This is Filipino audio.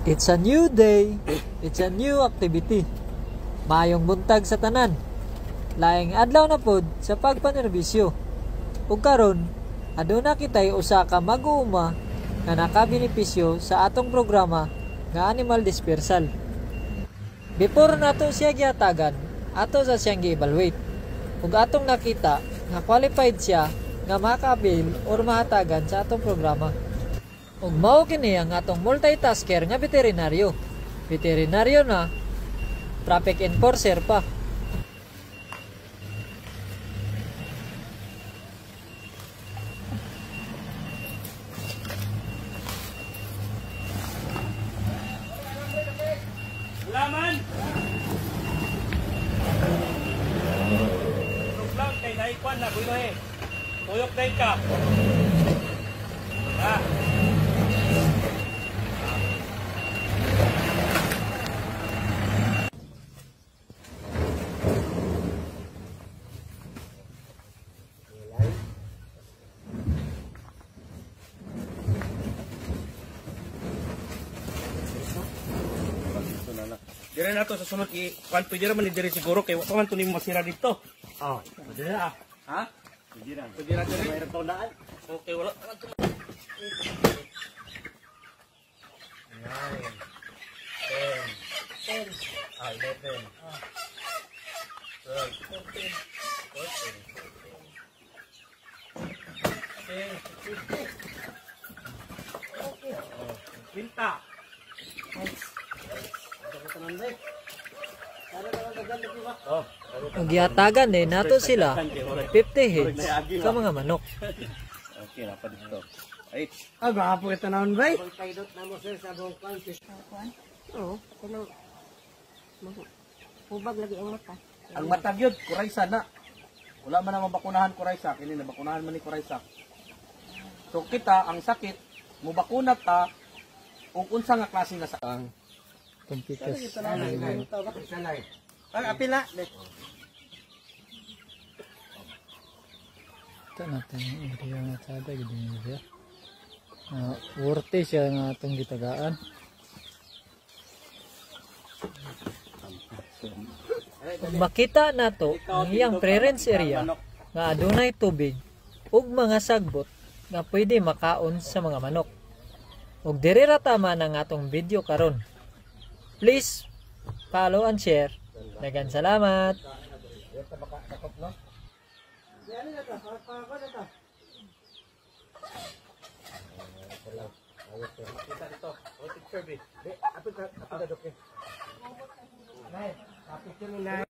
It's a new day, it's a new activity. Maayong buntag sa tanan. Laing adlaw na pod sa pagpanerbisyo. Ug karon, aduna kitay usa ka mag-uuma nga nakabenepisyo sa atong programa nga animal dispersal. Before nato siya gihatagan, ato sa siyang gi-evaluate. Ug atong nakita nga qualified siya nga maka-avail or mahatagan sa atong programa. Ug mao kini ang atong multitasker nga veterinaryo. Veterinaryo na traffic enforcer pa. Laman. Tuklang kay naikwan na gulo he. Tuyok day ka. Ah. Dire na to sa sunod kan pwede ra man dire siguro kay wa man to nimo masira dito. Oh, pwede ra. Ha? Pwede ra. Pwede ra dire. Mayroon tawlaan. Okay, wala. Ah, 11. Ah. 12. 14. 14. Okay. Pinta. Ug gihatagan din nato sila 50 heads ka mga manok. Okay, na pa dito. Ay, baka po kita naman ba? Paidot na mo sir sa buong country. Oo, kuno. Hubag lagi ang mata. ang matag yun, kuraysa na. Wala man na mabakunahan kuraysa, kini na bakunahan man ni kuraysa. So kita ang sakit, mubakuna ta ug unsa nga klase nga sakit. Ang kumpikas. Ang apila. Ito natin yung area nga sada gid niya. Worte siya nga atong gitagaan. Kung makita nato ang iyang preference area nga adunay tubig ug mga sagbot nga pwede makaon sa mga manok. Ug diri ra tama ang atong video karon. Please follow and share. Daghang salamat. Kita dito, o picture be. Apil ka, apil ka, dokter. Nay, apil ka ni Nay.